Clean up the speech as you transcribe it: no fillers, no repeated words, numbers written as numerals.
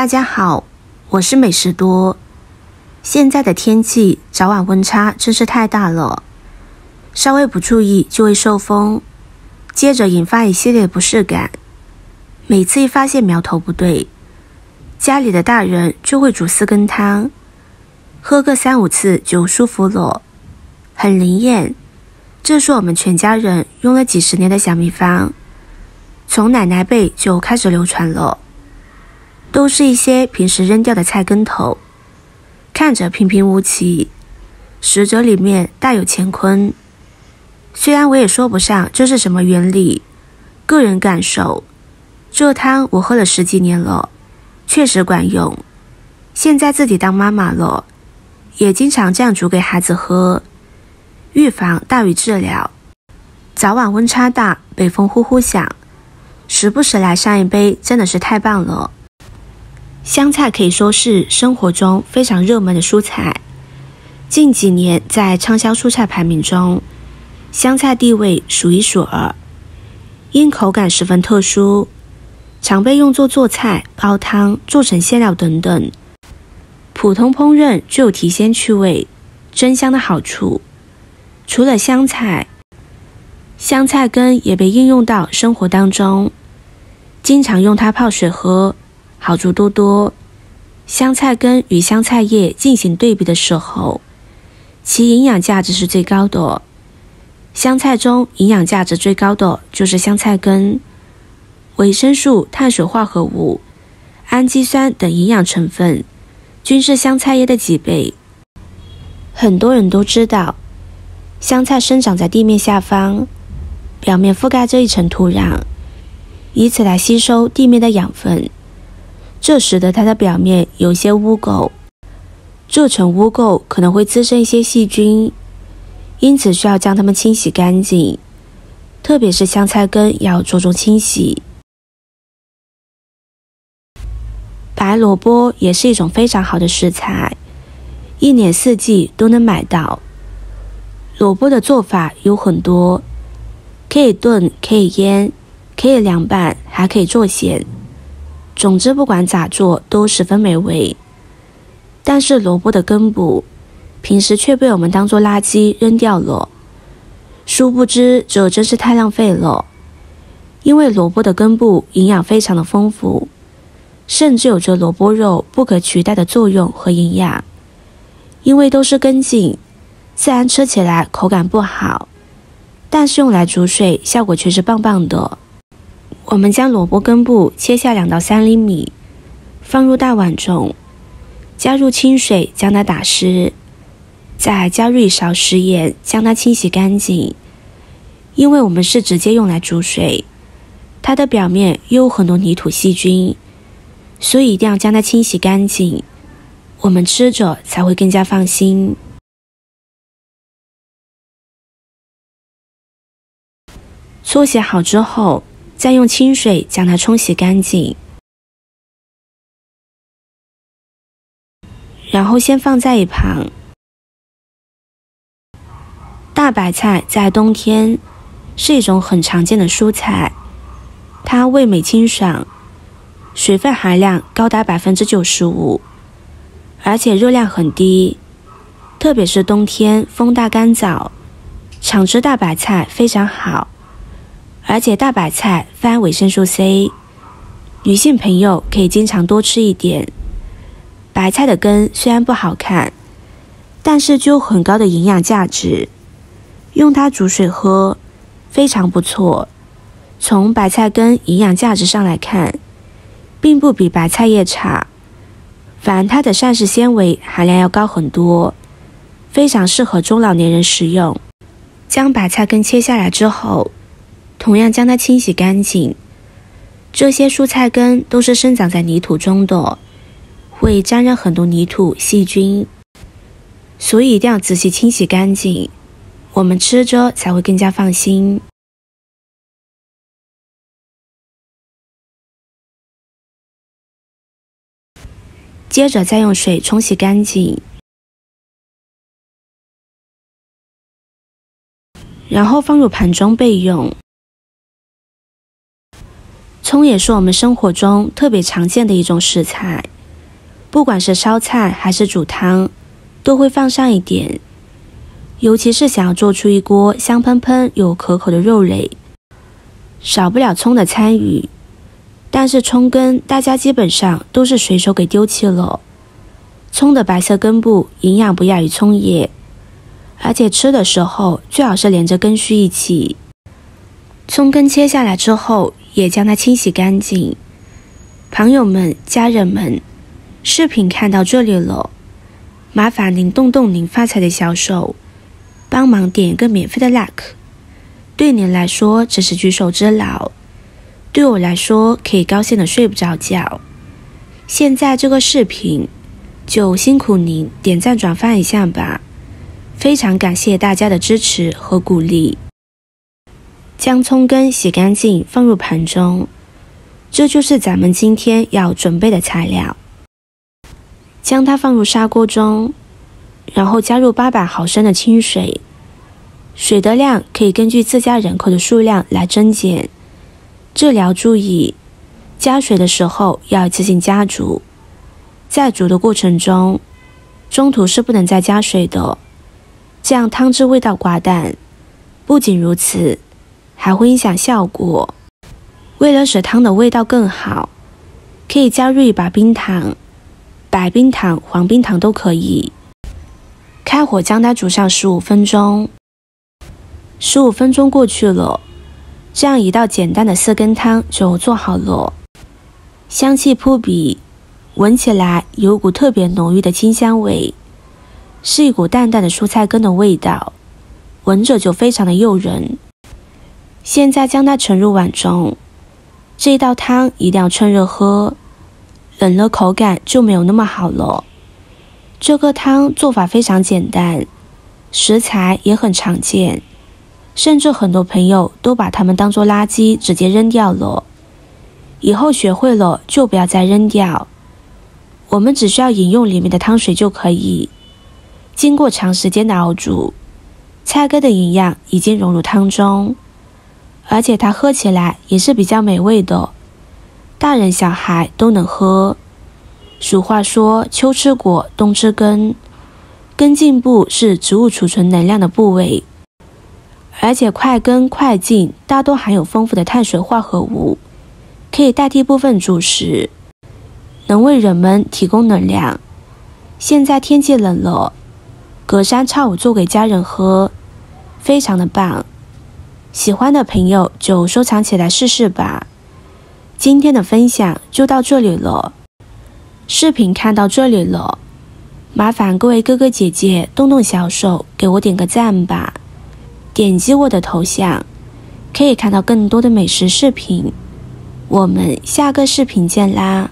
大家好，我是美食多。现在的天气早晚温差真是太大了，稍微不注意就会受风，接着引发一系列不适感。每次一发现苗头不对，家里的大人就会煮4羹汤，喝个3-5次就舒服了，很灵验。这是我们全家人用了几十年的小秘方，从奶奶辈就开始流传了。都是一些平时扔掉的菜根头，看着平平无奇，实则里面大有乾坤。虽然我也说不上这是什么原理，个人感受，这汤我喝了10几年了，确实管用。现在自己当妈妈了，也经常这样煮给孩子喝，预防大于治疗。早晚温差大，北风呼呼响，时不时来上一杯真的是太棒了。香菜可以说是生活中非常热门的蔬菜，近几年在畅销蔬菜排名中，香菜地位数1数2，因口感十分特殊，常被用作做菜、煲汤、做成馅料等等。普通烹饪就有提鲜去味、增香的好处。除了香菜，香菜根也被应用到生活当中，经常用它泡水喝，好处多多。香菜根与香菜叶进行对比的时候，其营养价值是最高的。香菜中营养价值最高的就是香菜根，维生素、碳水化合物、氨基酸等营养成分均是香菜叶的几倍。很多人都知道，香菜生长在地面下方，表面覆盖着一层土壤，以此来吸收地面的养分，这使得它的表面有些污垢，这层污垢可能会滋生一些细菌，因此需要将它们清洗干净，特别是香菜根要着重清洗。白萝卜也是一种非常好的食材，一年4季都能买到。萝卜的做法有很多，可以炖，可以腌，可以凉拌，还可以做咸。总之不管咋做都十分美味。但是萝卜的根部平时却被我们当作垃圾扔掉了，殊不知这真是太浪费了。因为萝卜的根部营养非常的丰富，甚至有着萝卜肉不可取代的作用和营养。因为都是根茎，自然吃起来口感不好，但是用来煮水效果却是棒棒的。我们将萝卜根部切下2到3厘米，放入大碗中，加入清水将它打湿，再加入1勺食盐将它清洗干净。因为我们是直接用来煮水，它的表面又有很多泥土细菌，所以一定要将它清洗干净，我们吃着才会更加放心。搓洗好之后，再用清水将它冲洗干净，然后先放在一旁。大白菜在冬天是一种很常见的蔬菜，它味美清爽，水分含量高达 95%， 而且热量很低，特别是冬天风大干燥，常吃大白菜非常好。而且大白菜含维生素 C， 女性朋友可以经常多吃一点。白菜的根虽然不好看，但是具有很高的营养价值，用它煮水喝非常不错。从白菜根营养价值上来看，并不比白菜叶差，反而它的膳食纤维含量要高很多，非常适合中老年人食用。将白菜根切下来之后，同样将它清洗干净。这些蔬菜根都是生长在泥土中的，会沾染很多泥土细菌，所以一定要仔细清洗干净，我们吃着才会更加放心。接着再用水冲洗干净，然后放入盘中备用。葱也是我们生活中特别常见的一种食材，不管是烧菜还是煮汤，都会放上一点。尤其是想要做出一锅香喷喷又可口的肉类，少不了葱的参与。但是葱根大家基本上都是随手给丢弃了。葱的白色根部营养不亚于葱叶，而且吃的时候最好是连着根须一起。葱根切下来之后，也将它清洗干净。朋友们、家人们，视频看到这里了，麻烦您动动您发财的小手，帮忙点一个免费的 like。 对您来说只是举手之劳，对我来说可以高兴的睡不着觉。现在这个视频就辛苦您点赞转发一下吧，非常感谢大家的支持和鼓励。将葱根洗干净放入盘中，这就是咱们今天要准备的材料。将它放入砂锅中，然后加入800毫升的清水，水的量可以根据自家人口的数量来增减。这里要注意，加水的时候要一次性加足，在煮的过程中，中途是不能再加水的，这样汤汁味道寡淡。不仅如此，还会影响效果。为了使汤的味道更好，可以加入一把冰糖，白冰糖、黄冰糖都可以。开火将它煮上15分钟。15分钟过去了，这样一道简单的4羹汤就做好了。香气扑鼻，闻起来有股特别浓郁的清香味，是一股淡淡的蔬菜根的味道，闻着就非常的诱人。现在将它盛入碗中，这道汤一定要趁热喝，冷了口感就没有那么好了。这个汤做法非常简单，食材也很常见，甚至很多朋友都把它们当作垃圾直接扔掉了。以后学会了就不要再扔掉，我们只需要饮用里面的汤水就可以。经过长时间的熬煮，菜根的营养已经融入汤中，而且它喝起来也是比较美味的，大人小孩都能喝。俗话说秋吃果，冬吃根，根茎部是植物储存能量的部位，而且块根、块茎大多含有丰富的碳水化合物，可以代替部分主食，能为人们提供能量。现在天气冷了，隔三差五做给家人喝，非常的棒。喜欢的朋友就收藏起来试试吧。今天的分享就到这里了，视频看到这里了，麻烦各位哥哥姐姐动动小手给我点个赞吧。点击我的头像，可以看到更多的美食视频。我们下个视频见啦！